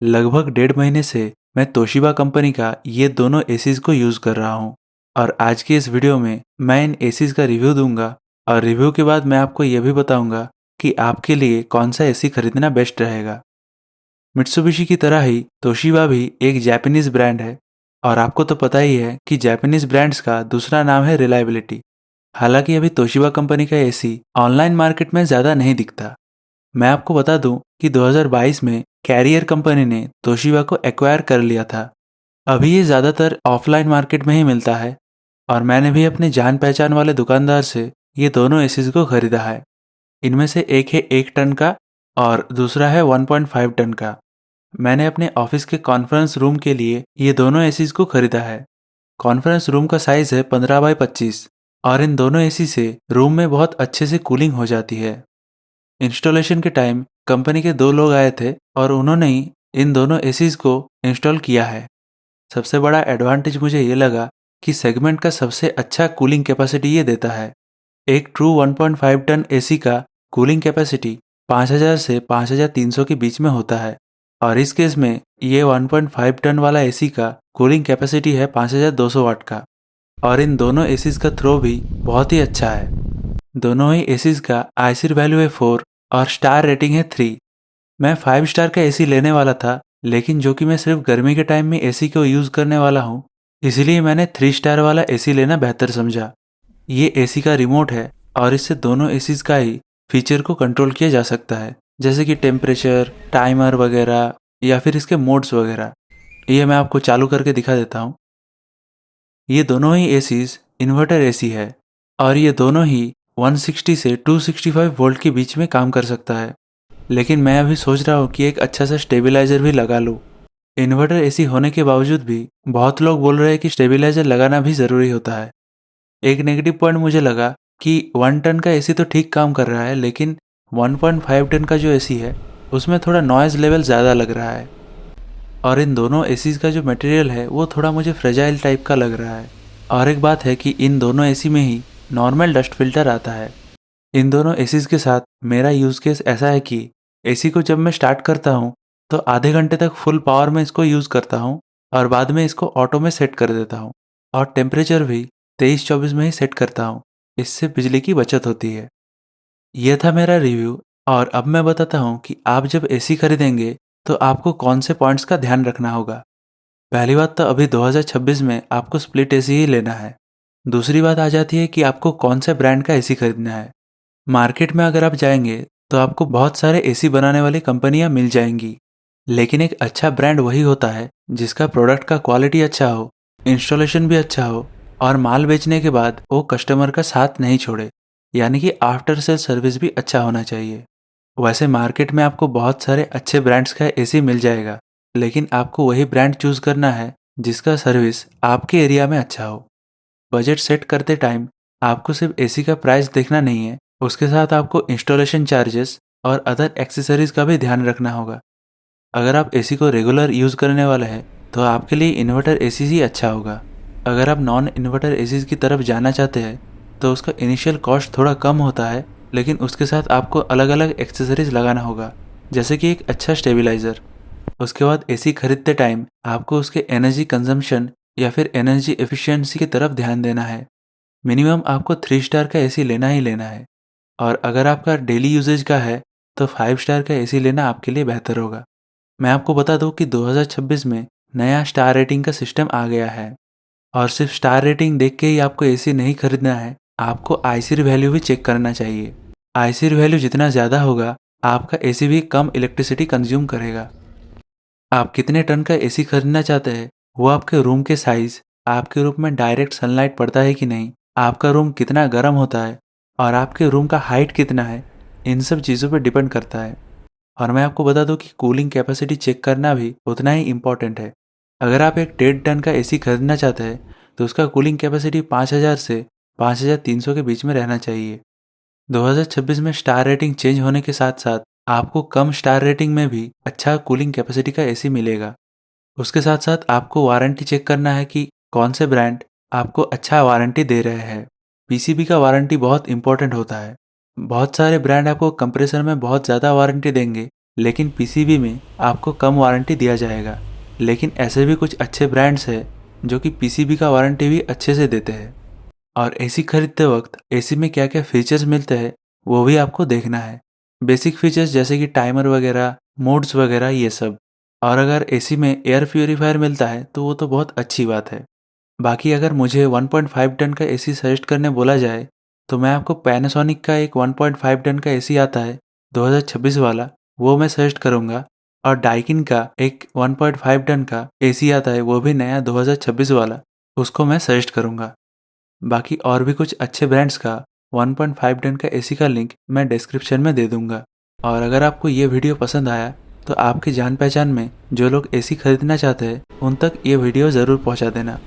लगभग 1.5 महीने से मैं तोशिबा कंपनी का ये दोनों एसीज को यूज़ कर रहा हूँ और आज की इस वीडियो में मैं इन एसीज का रिव्यू दूंगा और रिव्यू के बाद मैं आपको ये भी बताऊंगा कि आपके लिए कौन सा एसी खरीदना बेस्ट रहेगा। मित्सुबिशी की तरह ही तोशिबा भी एक जापानीज ब्रांड है और आपको तो पता ही है कि जापानीज ब्रांड्स का दूसरा नाम है रिलायबिलिटी। हालांकि अभी तोशिबा कंपनी का एसी ऑनलाइन मार्केट में ज़्यादा नहीं दिखता। मैं आपको बता दूं कि 2022 में कैरियर कंपनी ने तोशिबा को एक्वायर कर लिया था। अभी ये ज़्यादातर ऑफलाइन मार्केट में ही मिलता है और मैंने भी अपने जान पहचान वाले दुकानदार से ये दोनों एसीज को खरीदा है। इनमें से एक है 1 टन का और दूसरा है 1.5 टन का। मैंने अपने ऑफिस के कॉन्फ्रेंस रूम के लिए ये दोनों एसीज को खरीदा है। कॉन्फ्रेंस रूम का साइज़ है 15x25 और इन दोनों एसी से रूम में बहुत अच्छे से कूलिंग हो जाती है। इंस्टॉलेशन के टाइम कंपनी के 2 लोग आए थे और उन्होंने ही इन दोनों एसीज को इंस्टॉल किया है। सबसे बड़ा एडवांटेज मुझे ये लगा कि सेगमेंट का सबसे अच्छा कूलिंग कैपेसिटी ये देता है। एक ट्रू 1.5 टन एसी का कूलिंग कैपेसिटी 5000 से 5300 के बीच में होता है और इस केस में ये 1.5 टन वाला एसी का कूलिंग कैपेसिटी है 5200 वाट का और इन दोनों एसीज का थ्रो भी बहुत ही अच्छा है। दोनों ही एसीज का आईसीर वैल्यू है 4 और स्टार रेटिंग है 3। मैं 5 स्टार का एसी लेने वाला था, लेकिन जो कि मैं सिर्फ गर्मी के टाइम में एसी को यूज़ करने वाला हूँ, इसलिए मैंने 3 स्टार वाला एसी लेना बेहतर समझा। ये एसी का रिमोट है और इससे दोनों एसीज का ही फीचर को कंट्रोल किया जा सकता है, जैसे कि टेम्परेचर, टाइमर वगैरह या फिर इसके मोड्स वगैरह। ये मैं आपको चालू करके दिखा देता हूँ। ये दोनों ही एसीज इन्वर्टर एसी है और ये दोनों ही 160 से 265 वोल्ट के बीच में काम कर सकता है। लेकिन मैं अभी सोच रहा हूँ कि एक अच्छा सा स्टेबलाइजर भी लगा लूँ। इन्वर्टर एसी होने के बावजूद भी बहुत लोग बोल रहे हैं कि स्टेबलाइजर लगाना भी ज़रूरी होता है। एक नेगेटिव पॉइंट मुझे लगा कि 1 टन का एसी तो ठीक काम कर रहा है, लेकिन 1.5 टन का जो एसी है उसमें थोड़ा नॉइज़ लेवल ज़्यादा लग रहा है और इन दोनों एसीज का जो मटेरियल है वो थोड़ा मुझे फ्रेजाइल टाइप का लग रहा है। और एक बात है कि इन दोनों एसी में ही नॉर्मल डस्ट फिल्टर आता है। इन दोनों एसीज के साथ मेरा यूज़ केस ऐसा है कि एसी को जब मैं स्टार्ट करता हूँ तो आधे घंटे तक फुल पावर में इसको यूज़ करता हूँ और बाद में इसको ऑटो में सेट कर देता हूँ और टेम्परेचर भी 23-24 में ही सेट करता हूँ। इससे बिजली की बचत होती है। यह था मेरा रिव्यू और अब मैं बताता हूँ कि आप जब एसी खरीदेंगे तो आपको कौन से पॉइंट्स का ध्यान रखना होगा। पहली बात तो अभी 2026 में आपको स्प्लिट एसी ही लेना है। दूसरी बात आ जाती है कि आपको कौन से ब्रांड का एसी खरीदना है। मार्केट में अगर आप जाएंगे तो आपको बहुत सारे एसी बनाने वाली कंपनियां मिल जाएंगी, लेकिन एक अच्छा ब्रांड वही होता है जिसका प्रोडक्ट का क्वालिटी अच्छा हो, इंस्टॉलेशन भी अच्छा हो और माल बेचने के बाद वो कस्टमर का साथ नहीं छोड़े, यानी कि आफ्टर सेल सर्विस भी अच्छा होना चाहिए। वैसे मार्केट में आपको बहुत सारे अच्छे ब्रांड्स का एसी मिल जाएगा, लेकिन आपको वही ब्रांड चूज करना है जिसका सर्विस आपके एरिया में अच्छा हो। बजट सेट करते टाइम आपको सिर्फ एसी का प्राइस देखना नहीं है, उसके साथ आपको इंस्टॉलेशन चार्जेस और अदर एक्सेसरीज का भी ध्यान रखना होगा। अगर आप एसी को रेगुलर यूज़ करने वाले हैं तो आपके लिए इन्वर्टर एसी ही अच्छा होगा। अगर आप नॉन इन्वर्टर एसीज की तरफ जाना चाहते हैं तो उसका इनिशियल कॉस्ट थोड़ा कम होता है, लेकिन उसके साथ आपको अलग अलग एक्सेसरीज लगाना होगा, जैसे कि एक अच्छा स्टेबलाइज़र। उसके बाद एसी खरीदते टाइम आपको उसके एनर्जी कंजम्पशन या फिर एनर्जी एफिशिएंसी की तरफ ध्यान देना है। मिनिमम आपको 3 स्टार का एसी लेना ही लेना है और अगर आपका डेली यूजेज का है तो 5 स्टार का एसी लेना आपके लिए बेहतर होगा। मैं आपको बता दूं कि 2026 में नया स्टार रेटिंग का सिस्टम आ गया है और सिर्फ स्टार रेटिंग देख के ही आपको एसी नहीं खरीदना है, आपको आईसीर वैल्यू भी चेक करना चाहिए। आईसीर वैल्यू जितना ज़्यादा होगा आपका एसी भी कम इलेक्ट्रिसिटी कंज्यूम करेगा। आप कितने टन का एसी खरीदना चाहते हैं वो आपके रूम के साइज, आपके रूम में डायरेक्ट सनलाइट पड़ता है कि नहीं, आपका रूम कितना गर्म होता है और आपके रूम का हाइट कितना है, इन सब चीज़ों पर डिपेंड करता है। और मैं आपको बता दूं कि कूलिंग कैपेसिटी चेक करना भी उतना ही इम्पॉर्टेंट है। अगर आप एक 1.5 टन का एसी खरीदना चाहते हैं तो उसका कूलिंग कैपेसिटी 5000 से 5300 के बीच में रहना चाहिए। 2026 में स्टार रेटिंग चेंज होने के साथ साथ आपको कम स्टार रेटिंग में भी अच्छा कूलिंग कैपेसिटी का एसी मिलेगा। उसके साथ साथ आपको वारंटी चेक करना है कि कौन से ब्रांड आपको अच्छा वारंटी दे रहे हैं। पीसीबी का वारंटी बहुत इंपॉर्टेंट होता है। बहुत सारे ब्रांड आपको कंप्रेसर में बहुत ज़्यादा वारंटी देंगे, लेकिन पीसीबी में आपको कम वारंटी दिया जाएगा। लेकिन ऐसे भी कुछ अच्छे ब्रांड्स हैं जो कि पीसीबी का वारंटी भी अच्छे से देते हैं। और एसी खरीदते वक्त एसी में क्या क्या फीचर्स मिलते हैं वो भी आपको देखना है। बेसिक फीचर्स जैसे कि टाइमर वगैरह, मोड्स वगैरह, ये सब। और अगर एसी में एयर प्योरीफायर मिलता है तो वो तो बहुत अच्छी बात है। बाकी अगर मुझे 1.5 टन का एसी सजेस्ट करने बोला जाए तो मैं आपको पैनासोनिक का एक 1.5 टन का एसी आता है 2026 वाला, वो मैं सजेस्ट करूँगा। और डाइकिन का एक 1.5 टन का एसी आता है, वो भी नया 2026 वाला, उसको मैं सजेस्ट करूँगा। बाकी और भी कुछ अच्छे ब्रांड्स का 1.5 टन का एसी का लिंक मैं डिस्क्रिप्शन में दे दूंगा। और अगर आपको ये वीडियो पसंद आया तो आपके जान पहचान में जो लोग एसी खरीदना चाहते हैं उन तक ये वीडियो ज़रूर पहुंचा देना।